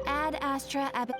Ad Astra Ab.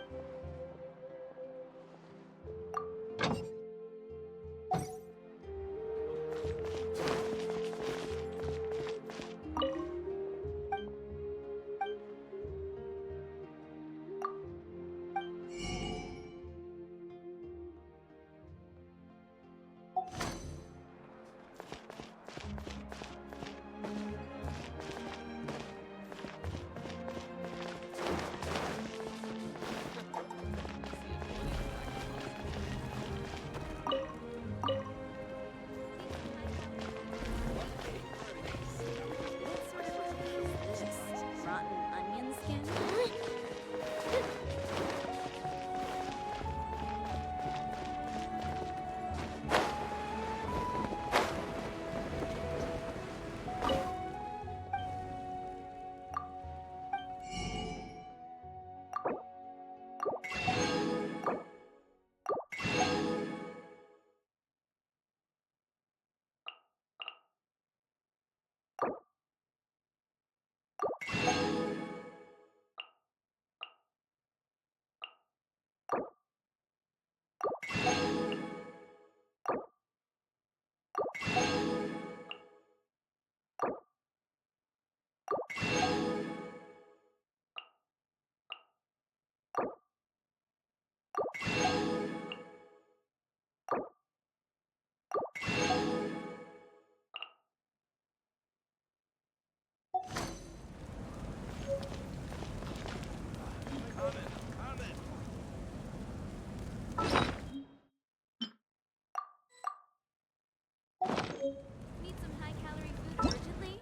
Need some high-calorie food urgently?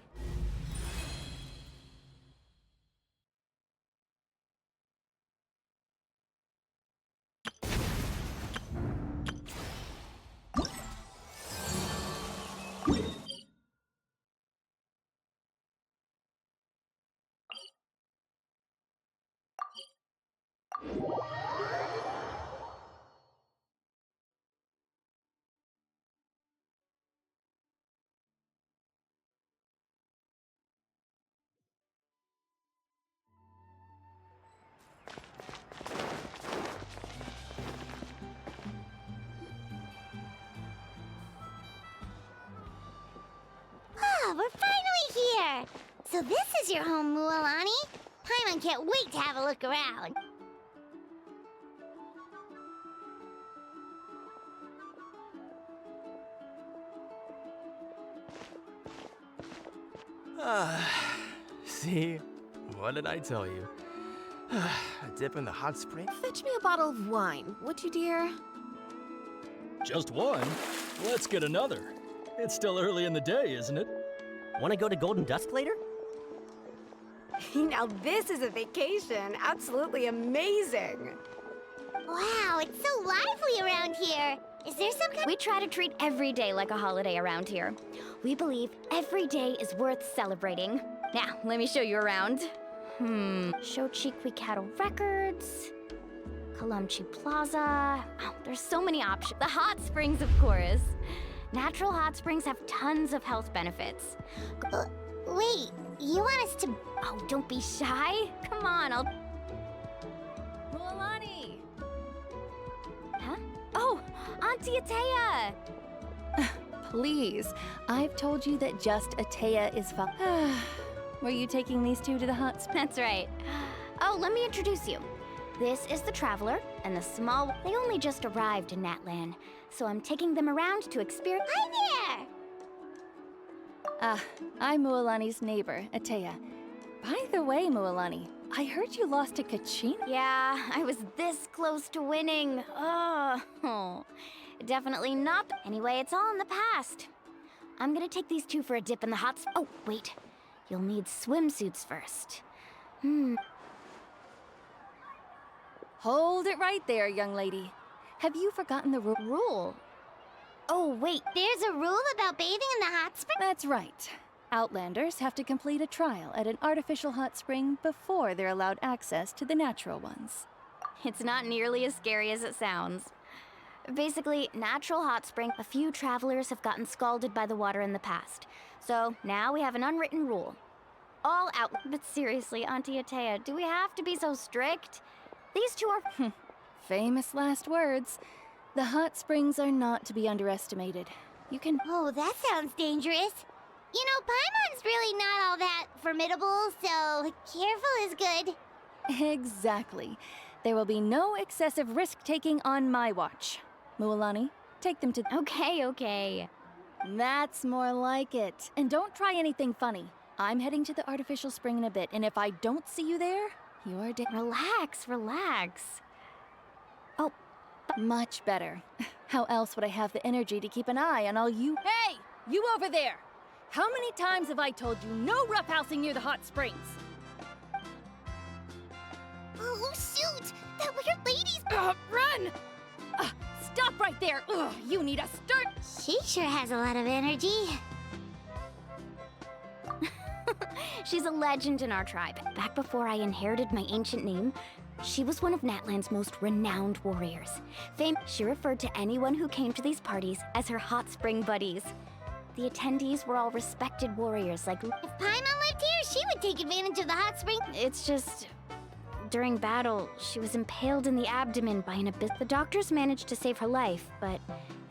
Oh, we're finally here! So this is your home, Mualani? Paimon can't wait to have a look around. See? What did I tell you? A dip in the hot spring? Fetch me a bottle of wine, would you, dear? Just one? Let's get another. It's still early in the day, isn't it? Want to go to Golden Dusk later? Now this is a vacation. Absolutely amazing. Wow, it's so lively around here. Is there some kind We try to treat every day like a holiday around here. We believe every day is worth celebrating. Now, let me show you around. Shochiqui Cattle Records, Kalamchi Plaza. Oh, there's so many options. The hot springs, of course. Natural hot springs have tons of health benefits. Wait, you want us to... Oh, don't be shy. Come on, I'll... Mualani! Huh? Oh, Auntie Atea! Please, I've told you that just Atea is Were you taking these two to the hot spring? That's right. Oh, let me introduce you. This is the Traveler, and the small... They only just arrived in Natlan, so I'm taking them around to experience... Hi there! I'm Mualani's neighbor, Atea. By the way, Mualani, I heard you lost to Kachina. Yeah, I was this close to winning. Oh, definitely not. Anyway, it's all in the past. I'm gonna take these two for a dip in the hot... Oh, wait. You'll need swimsuits first. Hold it right there, young lady. Have you forgotten the rule? Oh, wait. There's a rule about bathing in the hot spring? That's right. Outlanders have to complete a trial at an artificial hot spring before they're allowed access to the natural ones. It's not nearly as scary as it sounds. Basically, natural hot spring, a few travelers have gotten scalded by the water in the past. So now we have an unwritten rule. All out. But seriously, Auntie Atea, do we have to be so strict? These two are... Famous last words. The hot springs are not to be underestimated. You can... Oh, that sounds dangerous. You know, Paimon's really not all that formidable, so careful is good. Exactly. There will be no excessive risk-taking on my watch. Mualani, take them to... Okay. That's more like it. And don't try anything funny. I'm heading to the artificial spring in a bit, and if I don't see you there, you're dead. Relax. Oh, Much better. How else would I have the energy to keep an eye on all you... Hey! You over there! How many times have I told you no roughhousing near the hot springs? Oh, shoot! That weird lady's... Run! Stop right there! Ugh, you need a start... She sure has a lot of energy. she's a legend in our tribe. Back before I inherited my ancient name, she was one of Natlan's most renowned warriors. She referred to anyone who came to these parties as her hot spring buddies. The attendees were all respected warriors like... If Paimon lived here, she would take advantage of the hot spring. It's just... During battle, she was impaled in the abdomen by an abyss. The doctors managed to save her life, but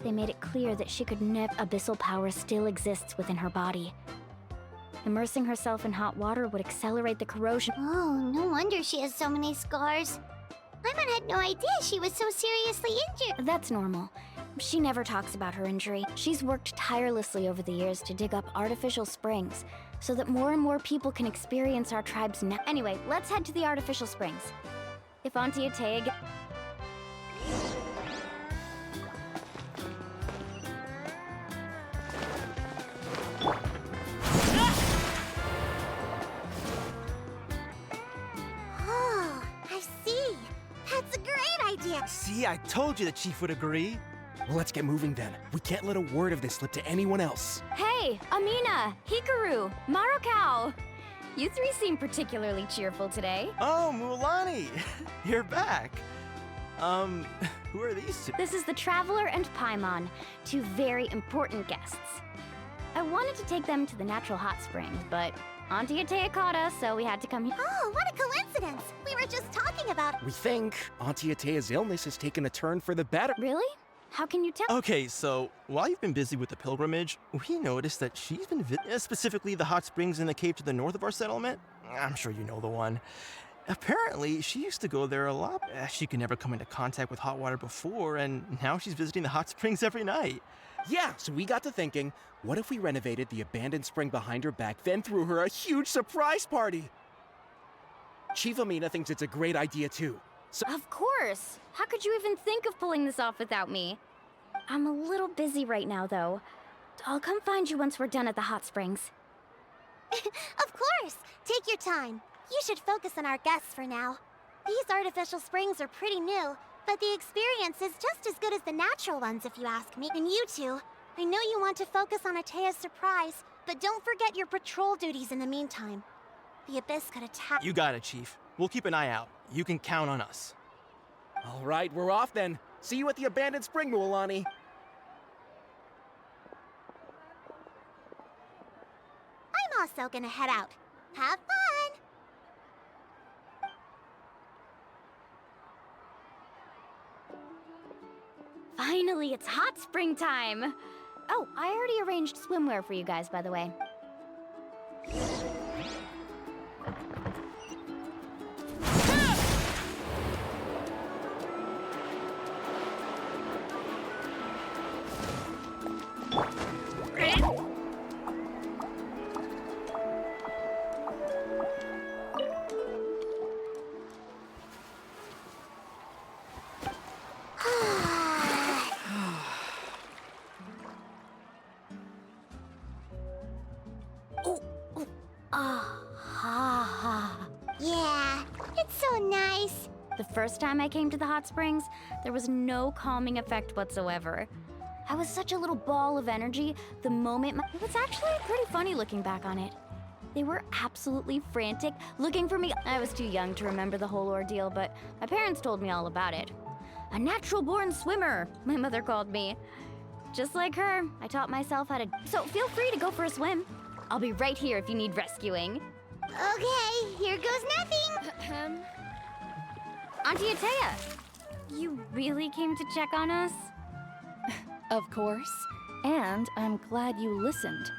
they made it clear that she could never... Abyssal power still exists within her body. Immersing herself in hot water would accelerate the corrosion. Oh, no wonder she has so many scars. Paimon had no idea she was so seriously injured. That's normal. She never talks about her injury. She's worked tirelessly over the years to dig up artificial springs so that more and more people can experience our tribe's Anyway, let's head to the artificial springs. If Auntie Atea Oh, I see. That's a great idea. See, I told you the chief would agree. Well, let's get moving then. We can't let a word of this slip to anyone else. Hey, Amina, Hikaru, Marukau! You three seem particularly cheerful today. Oh, Mualani, you're back. Who are these two? This is the Traveler and Paimon, two very important guests. I wanted to take them to the natural hot springs, but Auntie Atea caught us, so we had to come here. Oh, what a coincidence. We were just talking about it. We think Auntie Atea's illness has taken a turn for the better. Really? How can you tell? Okay, so while you've been busy with the pilgrimage, we noticed that she's been specifically the hot springs in the cave to the north of our settlement. I'm sure you know the one. Apparently, she used to go there a lot. She could never come into contact with hot water before, and now she's visiting the hot springs every night. Yeah, so we got to thinking, what if we renovated the abandoned spring behind her back, then threw her a huge surprise party? Chief Amina thinks it's a great idea too. So Of course! How could you even think of pulling this off without me? I'm a little busy right now, though. I'll come find you once we're done at the hot springs. Of course. Take your time. You should focus on our guests for now. These artificial springs are pretty new, but the experience is just as good as the natural ones, if you ask me. And you two, I know you want to focus on Atea's surprise, but don't forget your patrol duties in the meantime. The Abyss could attack— You got it, Chief. We'll keep an eye out. You can count on us. all right, we're off then. See you at the abandoned spring, Mualani. I'm also gonna head out. Have fun! Finally, it's hot spring time! Oh, I already arranged swimwear for you guys, by the way. Yeah, it's so nice. The first time I came to the hot springs, there was no calming effect whatsoever. I was such a little ball of energy the moment it was actually pretty funny looking back on it. They were absolutely frantic, looking for me. I was too young to remember the whole ordeal, but my parents told me all about it. A natural-born swimmer, my mother called me. Just like her, I taught myself how to... So feel free to go for a swim. I'll be right here if you need rescuing. Okay, here goes nothing. Auntie Atea, you really came to check on us? Of course. And I'm glad you listened.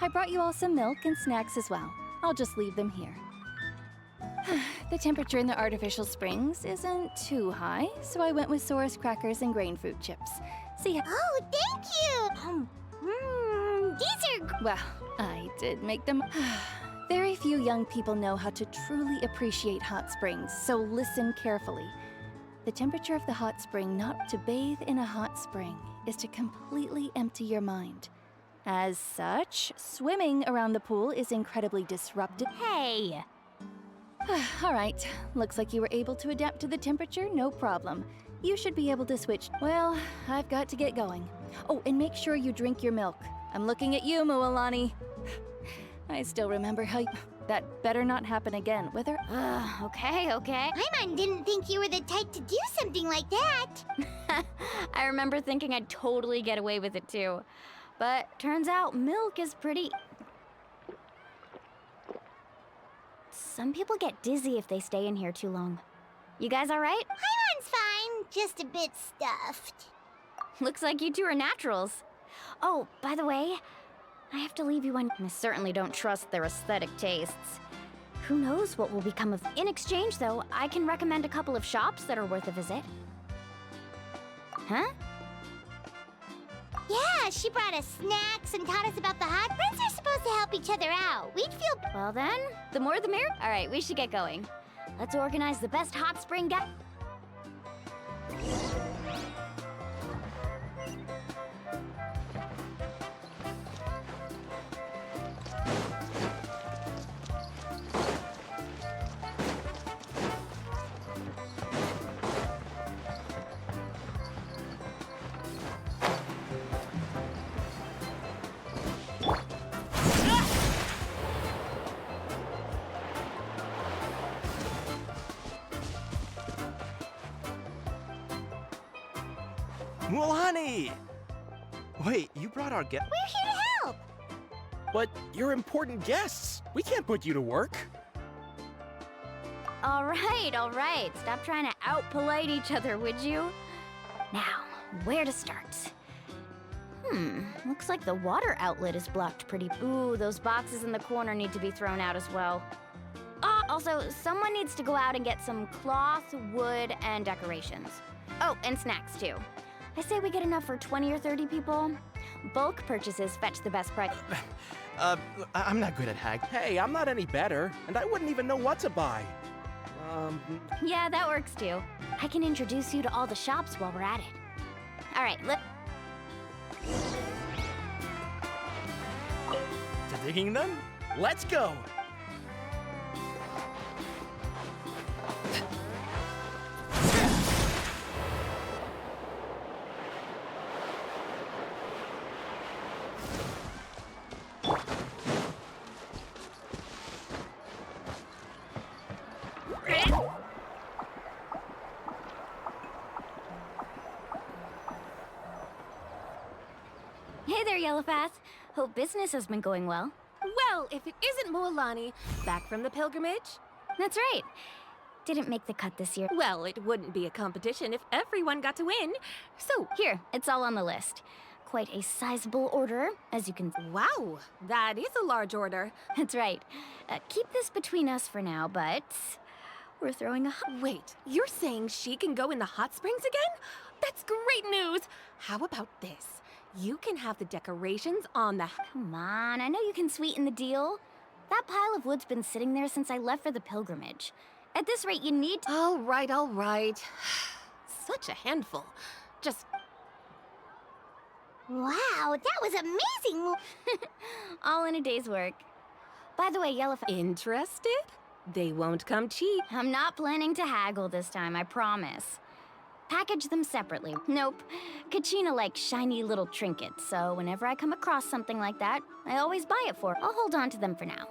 I brought you all some milk and snacks as well. I'll just leave them here. The temperature in the artificial springs isn't too high, so I went with Saurus crackers and grain fruit chips. See how... Oh, thank you! These are... Well, I did make them. Very few young people know how to truly appreciate hot springs, so listen carefully. The temperature of the hot spring, not to bathe in a hot spring, is to completely empty your mind. As such, swimming around the pool is incredibly disruptive. Hey! All right, looks like you were able to adapt to the temperature, no problem. You should be able to switch. Well, I've got to get going. Oh, and make sure you drink your milk. I'm looking at you, Moalani. I still remember how that better not happen again, whether... Okay. Paimon didn't think you were the type to do something like that. I remember thinking I'd totally get away with it too. But turns out milk is pretty... Some people get dizzy if they stay in here too long. You guys all right? Paimon's fine, just a bit stuffed. Looks like you two are naturals. Oh, by the way, I have to leave you on... I certainly don't trust their aesthetic tastes. Who knows what will become of... In exchange, though, I can recommend a couple of shops that are worth a visit. Huh? Yeah, she brought us snacks and taught us about the hot springs are supposed to help each other out. We'd feel... Well then, the more the merrier. All right, we should get going. Let's organize the best hot spring guy. Mualani! Wait, you brought our guest? We're here to help. But you're important guests. We can't put you to work. All right. Stop trying to out-polite each other, would you? Now, where to start? Looks like the water outlet is blocked pretty... Ooh, those boxes in the corner need to be thrown out as well. Also, someone needs to go out and get some cloth, wood, and decorations. Oh, and snacks, too. I say we get enough for 20 or 30 people. Bulk purchases fetch the best price. I'm not good at hag. Hey, I'm not any better, and I wouldn't even know what to buy. Yeah, that works too. I can introduce you to all the shops while we're at it. All right, To digging then? Let's go! Hey there, Yellowfast. Hope business has been going well. Well, if it isn't Moalani, back from the pilgrimage? That's right. Didn't make the cut this year. Well, it wouldn't be a competition if everyone got to win. So, Here, it's all on the list. Quite a sizable order, as you can... wow, that is a large order. That's right. Keep this between us for now, but... We're throwing a... Wait, you're saying she can go in the hot springs again? That's great news! How about this? You can have the decorations on the... Come on, I know you can sweeten the deal. That pile of wood's been sitting there since I left for the pilgrimage. At this rate, you need to... All right. Such a handful. Just... Wow, that was amazing. All in a day's work. By the way, Yellowfest... Interested? They won't come cheap. I'm not planning to haggle this time, I promise. Package them separately. Nope. Kachina likes shiny little trinkets, so whenever I come across something like that, I always buy it for her. I'll hold on to them for now.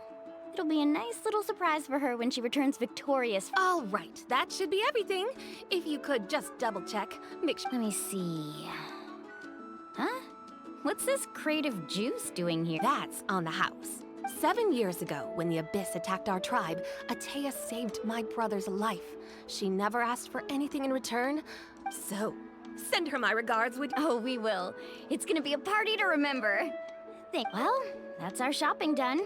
It'll be a nice little surprise for her when she returns victorious. All right, that should be everything. If you could just double check, make sure. Let me see. Huh? What's this crate of juice doing here? That's on the house. 7 years ago, when the Abyss attacked our tribe, Atea saved my brother's life. She never asked for anything in return, so send her my regards, would you? Oh, we will. It's gonna be a party to remember. Well, that's our shopping done.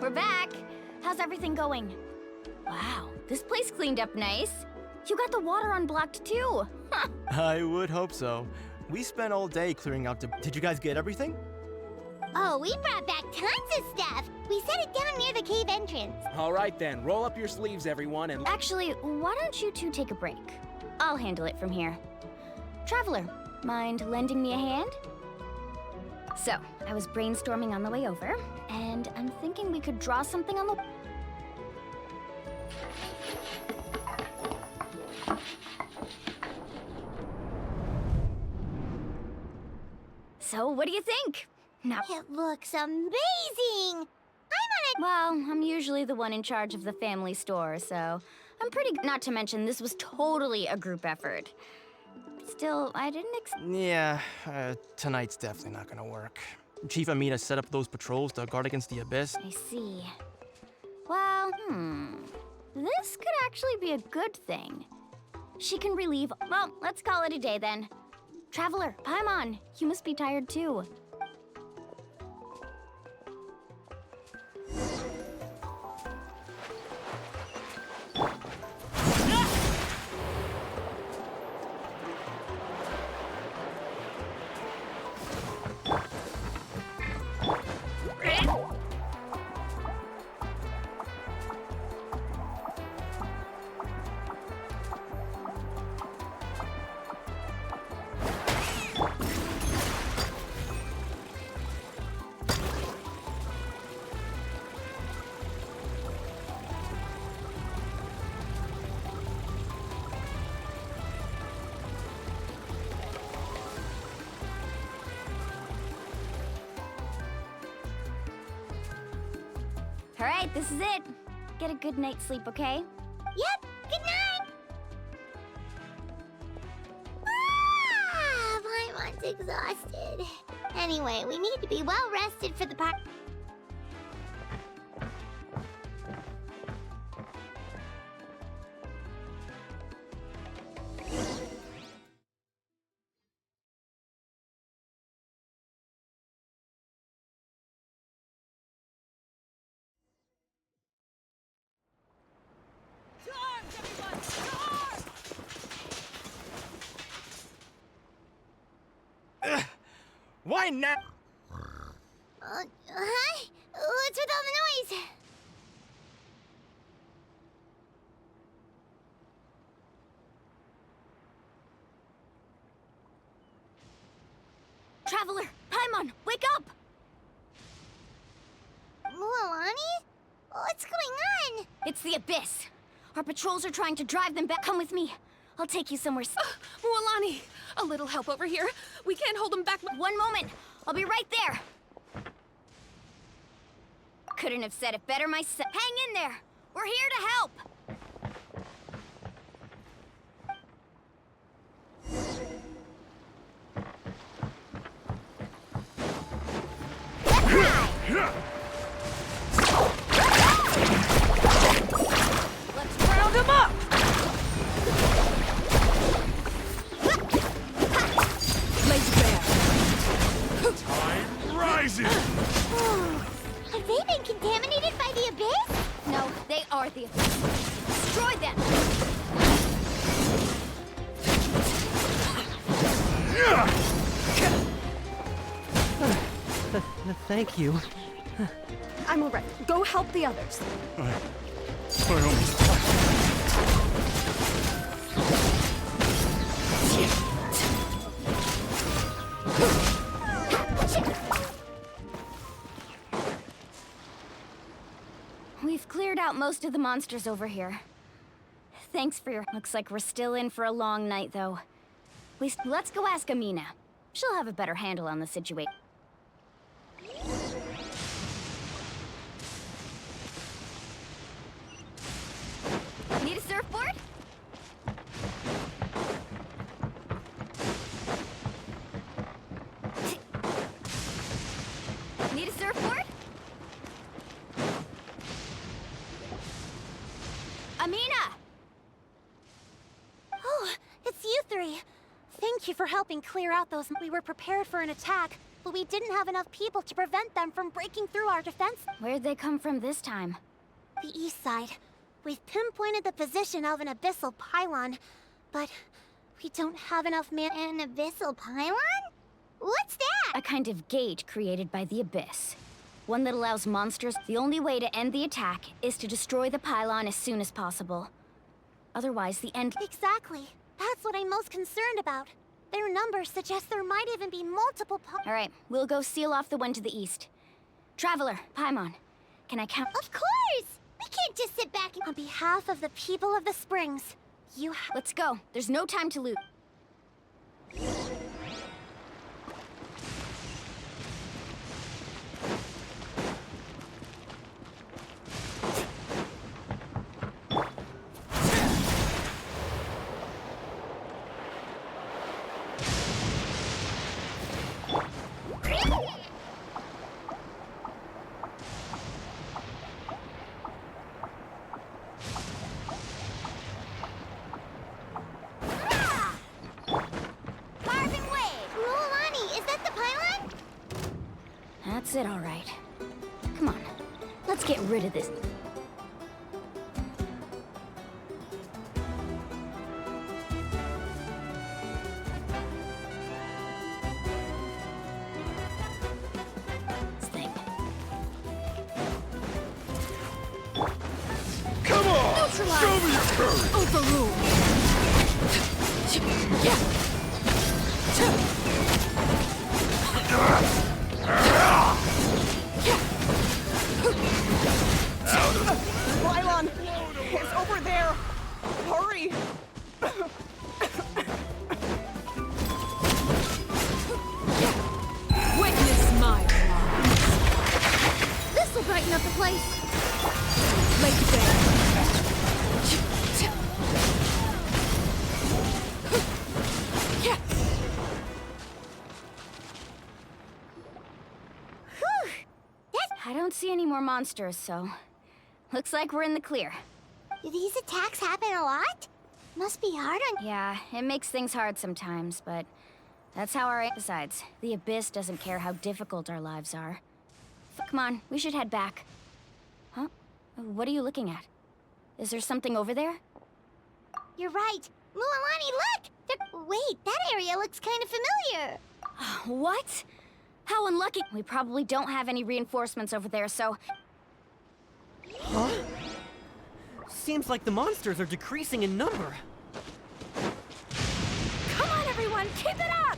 We're back. How's everything going? Wow, this place cleaned up nice. You got the water unblocked too. Huh. I would hope so. We spent all day clearing out Did you guys get everything? Oh, we brought back tons of stuff. We set it down near the cave entrance. All right then, roll up your sleeves, everyone, and... Actually, why don't you two take a break? I'll handle it from here. Traveler, mind lending me a hand? So, I was brainstorming on the way over, and I'm thinking we could draw something on the... So, what do you think? Now, It looks amazing! well, I'm usually the one in charge of the family store, so I'm pretty... Not to mention, this was totally a group effort. Still, I didn't Yeah, tonight's definitely not gonna work. Chief Amina set up those patrols to guard against the Abyss. I see. Well, this could actually be a good thing. She can relieve... Well, let's call it a day then. Traveler, Paimon, you must be tired too. All right, this is it. Get a good night's sleep, okay? Yep, good night! Paimon's exhausted. Anyway, we need to be well rested for the part. Why now? Huh? What's with all the noise? Traveler, Paimon, wake up! Mualani? What's going on? It's the Abyss. Our patrols are trying to drive them back. Come with me. I'll take you somewhere. Mualani, a little help over here. We can't hold them back. One moment. I'll be right there. Couldn't have said it better myself. Hang in there. We're here to help. Let's round them up! Time rises! Have they been contaminated by the Abyss? No, they are the Abyss. Destroy them! Thank you. I'm all right. Go help the others. I almost... cleared out most of the monsters over here. Thanks for your... Looks like we're still in for a long night, though. Let's go ask Amina. She'll have a better handle on the situation. Need a surfboard? Need a surfboard? Amina! Oh, it's you three. Thank you for helping clear out those. We were prepared for an attack, but we didn't have enough people to prevent them from breaking through our defense. Where'd they come from this time? The east side. We've pinpointed the position of an abyssal pylon, but we don't have enough An abyssal pylon? What's that? A kind of gate created by the Abyss. One that allows monsters. The only way to end the attack is to destroy the pylon as soon as possible. Otherwise, the end... Exactly. That's what I'm most concerned about. Their numbers suggest there might even be multiple All right, we'll go seal off the one to the east. Traveler, Paimon, can I count? Of course! We can't just sit back and... On behalf of the people of the Springs, you Let's go. There's no time to lose. That's it, all right. Come on, let's get rid of this. Thing. Come on! Show me your courage! Overruled. Pylon! It's over there! Hurry! Witness my wrongs. This'll brighten up the place. Lake Bay. I don't see any more monsters, so... Looks like we're in the clear. Do these attacks happen a lot? Must be hard on... Yeah, it makes things hard sometimes, but... That's how our... Besides, the Abyss doesn't care how difficult our lives are. Come on, we should head back. Huh? What are you looking at? Is there something over there? You're right. Mualani, look! Wait, that area looks kind of familiar. What? How unlucky. We probably don't have any reinforcements over there, so... Huh? Seems like the monsters are decreasing in number. Come on, everyone, keep it up!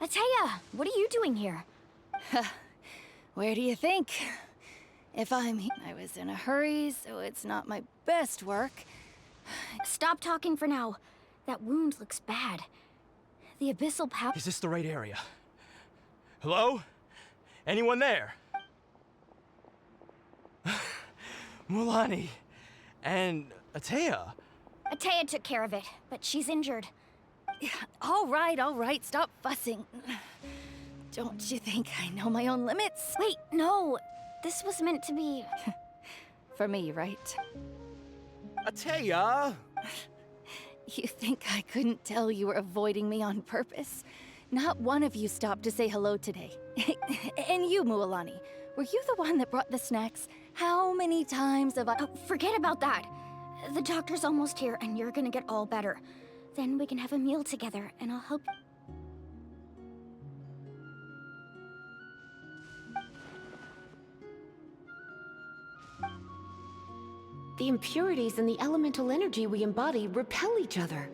Ataya, what are you doing here? Where do you think? If I'm he- I was in a hurry, so it's not my best work. Stop talking for now. That wound looks bad. The abyssal power... Is this the right area? Hello? Anyone there? Mulani. And Atea! Atea took care of it, but she's injured. All right, stop fussing. Don't you think I know my own limits? Wait, no. This was meant to be... For me, right? Atea! You think I couldn't tell you were avoiding me on purpose? Not one of you stopped to say hello today. And you, Mualani, were you the one that brought the snacks? How many times have I... Oh, forget about that. The doctor's almost here, and you're gonna get all better. Then we can have a meal together, and I'll help... The impurities and the elemental energy we embody repel each other.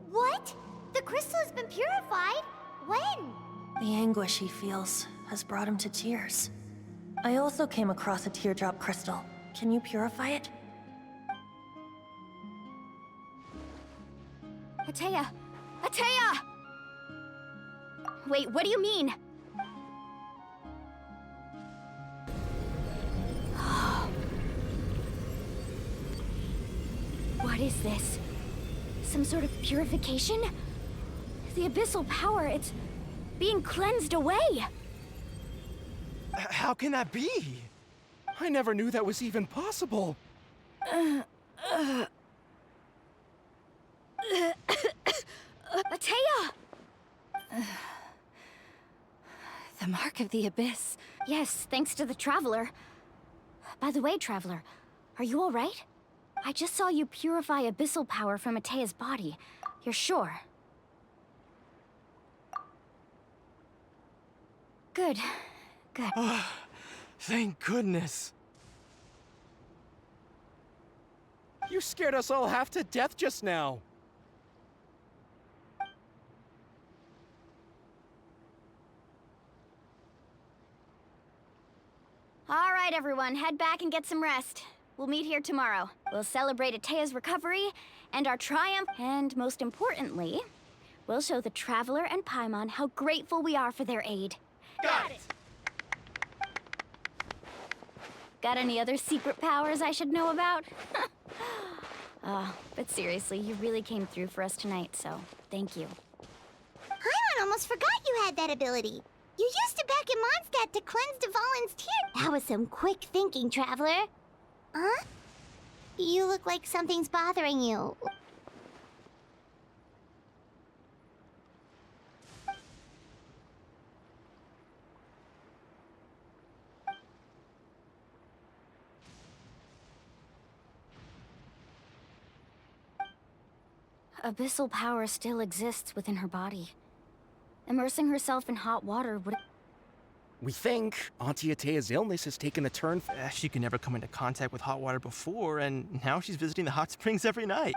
What? The crystal has been purified? When? The anguish he feels has brought him to tears. I also came across a teardrop crystal. Can you purify it? Atea! Atea! Wait, what do you mean? What is this? Some sort of purification? The abyssal power, it's being cleansed away! How can that be? I never knew that was even possible. Atea! The mark of the abyss. Yes, thanks to the Traveler. By the way, Traveler, are you all right? I just saw you purify abyssal power from Atea's body. You're sure? Good. Good. Thank goodness. You scared us all half to death just now. All right, everyone, head back and get some rest. We'll meet here tomorrow. We'll celebrate Atea's recovery and our triumph, and most importantly, we'll show the Traveler and Paimon how grateful we are for their aid. Got it! Got any other secret powers I should know about? But seriously, you really came through for us tonight, so thank you. Paimon almost forgot you had that ability. You used it back in Mondstadt to cleanse Dvalin's tear. That was some quick thinking, Traveler. Huh? You look like something's bothering you. Abyssal power still exists within her body. Immersing herself in hot water would... We think Auntie Atea's illness has taken a turn. She could never come into contact with hot water before, and now she's visiting the hot springs every night.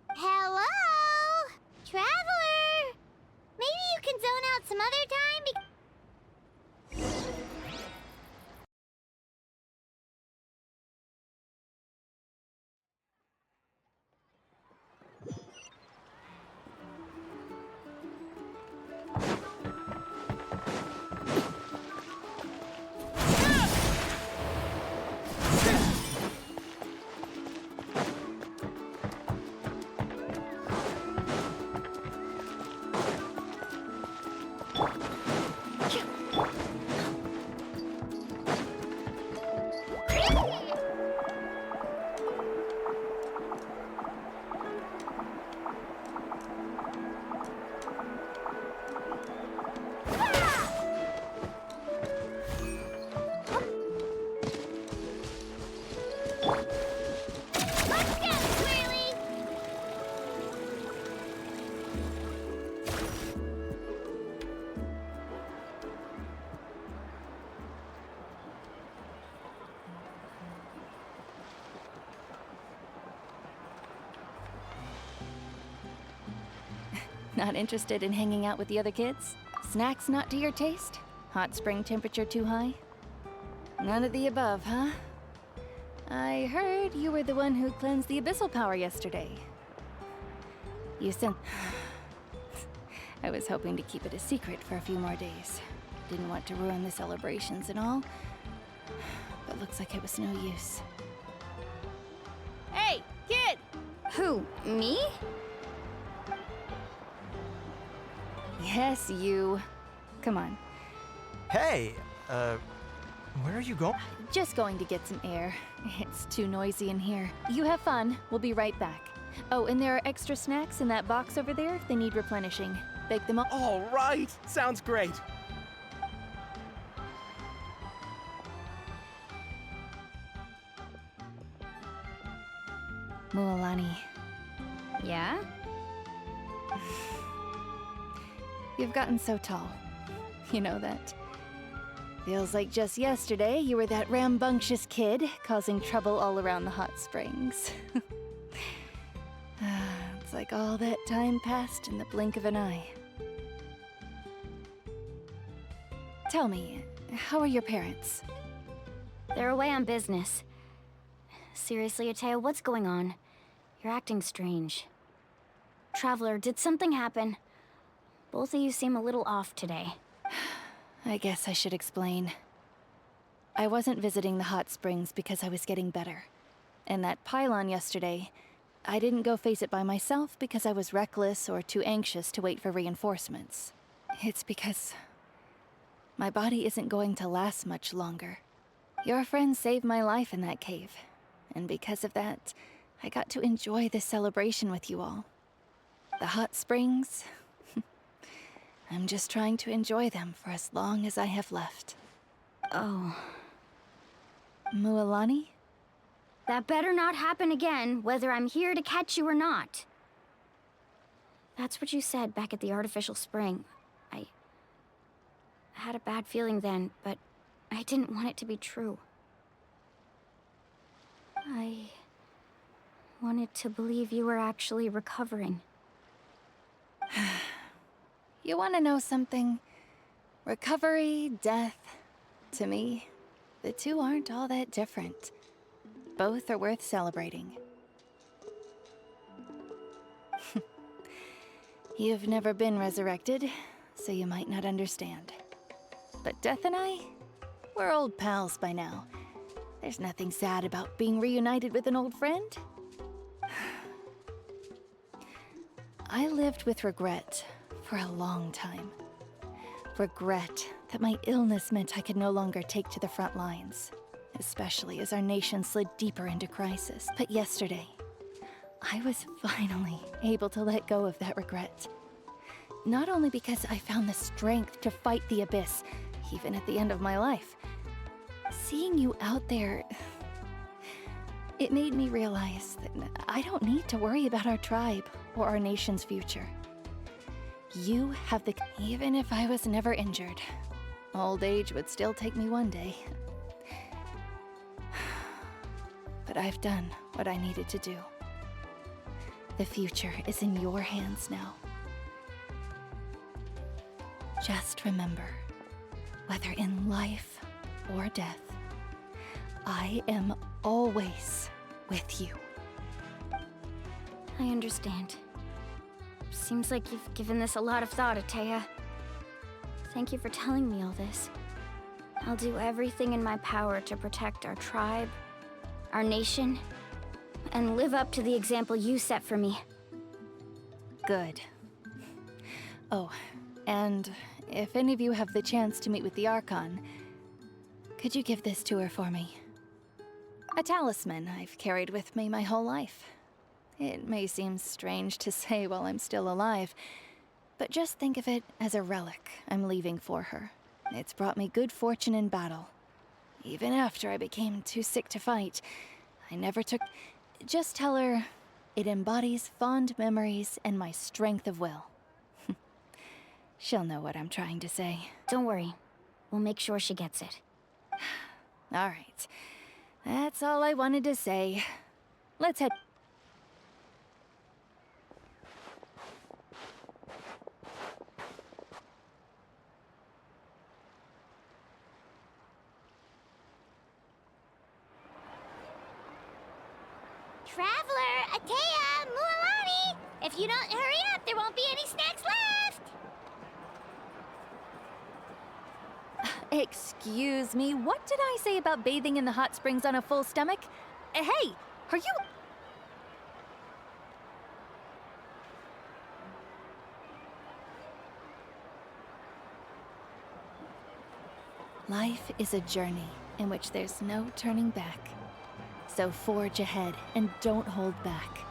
Hello? Traveler? Maybe you can zone out some other time Not interested in hanging out with the other kids? Snacks not to your taste? Hot spring temperature too high? None of the above, huh? I heard you were the one who cleansed the abyssal power yesterday. You sent... I was hoping to keep it a secret for a few more days. Didn't want to ruin the celebrations and all. But looks like it was no use. Hey, kid! Who, me? Yes, you. Come on. Hey, where are you going? Just going to get some air. It's too noisy in here. You have fun. We'll be right back. Oh, and there are extra snacks in that box over there if they need replenishing. Bake them up. All right, sounds great. Mualani, Yeah? you've gotten so tall. You know that. Feels like just yesterday you were that rambunctious kid causing trouble all around the hot springs. It's like all that time passed in the blink of an eye. Tell me, how are your parents? They're away on business. Seriously, Atea, what's going on? You're acting strange. Traveler, did something happen? Both of you seem a little off today. I guess I should explain. I wasn't visiting the hot springs because I was getting better. And that pylon yesterday, I didn't go face it by myself because I was reckless or too anxious to wait for reinforcements. It's because my body isn't going to last much longer. Your friend saved my life in that cave. And because of that, I got to enjoy this celebration with you all. The hot springs, I'm just trying to enjoy them for as long as I have left. Oh. Mualani? That better not happen again, whether I'm here to catch you or not. That's what you said back at the artificial spring. I had a bad feeling then, but I didn't want it to be true. I wanted to believe you were actually recovering. You want to know something? Recovery, death, to me, the two aren't all that different. Both are worth celebrating. You've never been resurrected, so you might not understand. But Death and I, we're old pals by now. There's nothing sad about being reunited with an old friend. I lived with regret for a long time. Regret that my illness meant I could no longer take to the front lines, especially as our nation slid deeper into crisis. But yesterday, I was finally able to let go of that regret. Not only because I found the strength to fight the abyss, even at the end of my life. Seeing you out there, it made me realize that I don't need to worry about our tribe or our nation's future. You have the... Even if I was never injured, old age would still take me one day. But I've done what I needed to do. The future is in your hands now. Just remember, whether in life or death, I am always with you. I understand. Seems like you've given this a lot of thought, Atea. Thank you for telling me all this. I'll do everything in my power to protect our tribe, our nation, and live up to the example you set for me. Good. Oh, and if any of you have the chance to meet with the Archon, could you give this to her for me? A talisman I've carried with me my whole life. It may seem strange to say while I'm still alive, but just think of it as a relic I'm leaving for her. It's brought me good fortune in battle. Even after I became too sick to fight, I never took... Just tell her it embodies fond memories and my strength of will. She'll know what I'm trying to say. Don't worry. We'll make sure she gets it. All right. That's all I wanted to say. Let's head... Traveler, Atea, Mualani! If you don't hurry up, there won't be any snacks left! Excuse me, what did I say about bathing in the hot springs on a full stomach? Hey, are you... Life is a journey in which there's no turning back. So forge ahead and don't hold back.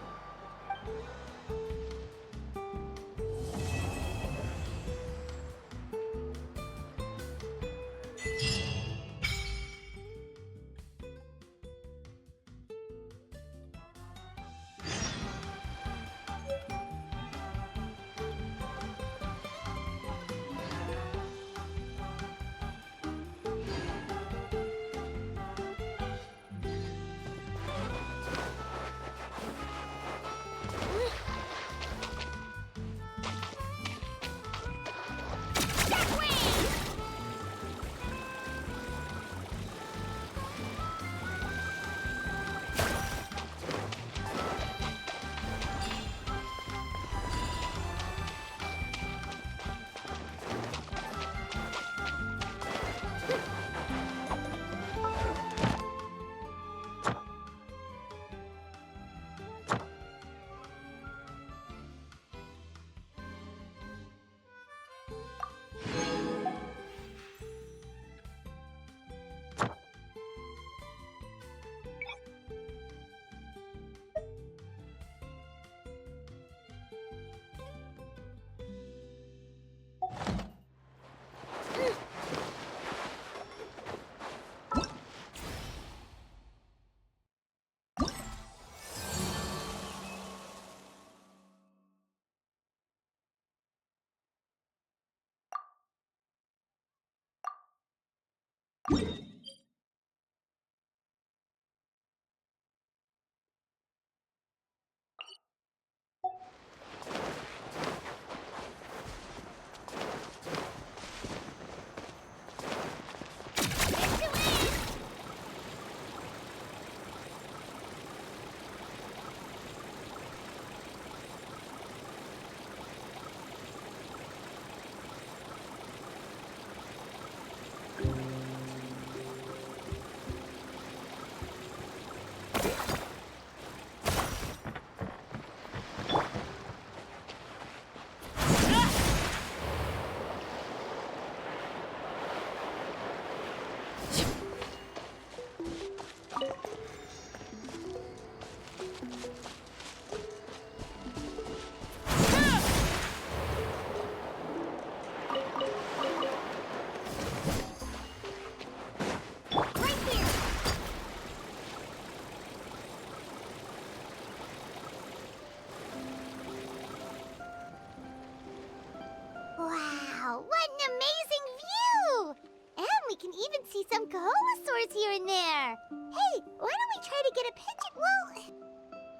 Wow, what an amazing view! And we can even see some Kaholosaurs here and there. Hey, why don't we try to get a picture? Well,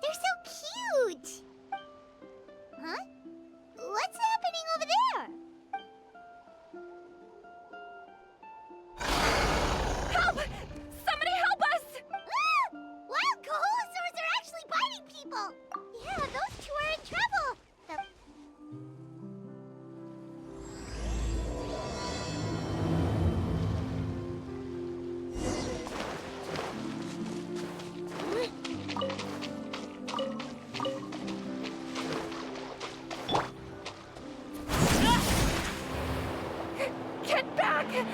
they're so cute. Huh? What's happening over there? Help! Somebody help us! Ah! Wild Kaholosaurs are actually biting people! Yeah, those two are in trouble! Get back! Don't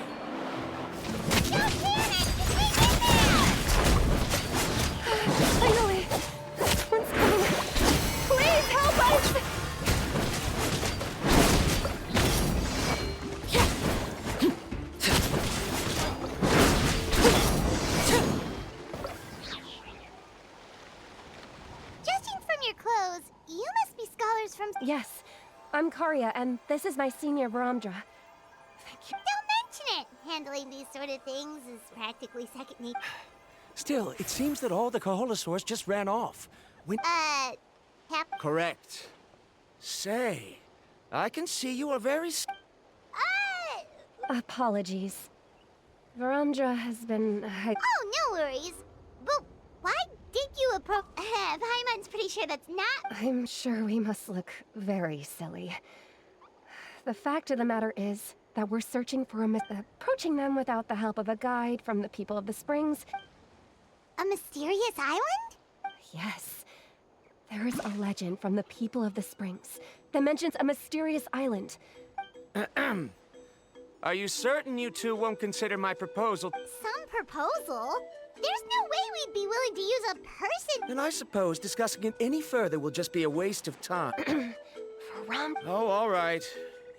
panic! We get there! Finally! One's coming! Please help us! Judging from your clothes, you must be scholars from... Yes, I'm Karya, and this is my senior Baramdra. Thank you. Don't mention it! Handling these sort of things is practically second nature. Still, it seems that all the Kaholosaurs just ran off. Correct. Say, I can see you are very Apologies. Baramdra has been... Oh, no worries. But why did you approach... Paimon's pretty sure that's not... I'm sure we must look very silly. The fact of the matter is, that we're searching for approaching them without the help of a guide from the people of the springs. A mysterious island? Yes. There's a legend from the people of the springs that mentions a mysterious island. Are you certain you two won't consider my proposal? Some proposal? There's no way we'd be willing to use a person. Then I suppose discussing it any further will just be a waste of time. Oh, all right.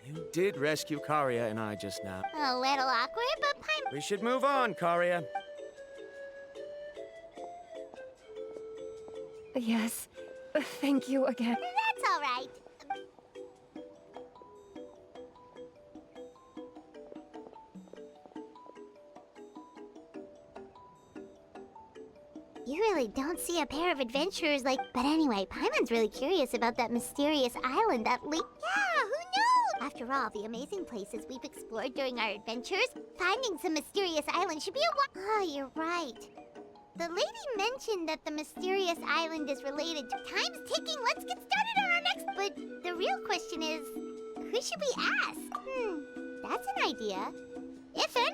You did rescue Karia and I just now. A little awkward, but Paimon... We should move on, Karia. Yes. Thank you again. That's all right. You really don't see a pair of adventurers like... But anyway, Paimon's really curious about that mysterious island that Yeah, who knows? After all, the amazing places we've explored during our adventures, finding some mysterious island should be a... Oh, you're right. The lady mentioned that the mysterious island is related to... Time's ticking, let's get started on our next... But the real question is, who should we ask? That's an idea. Ifin?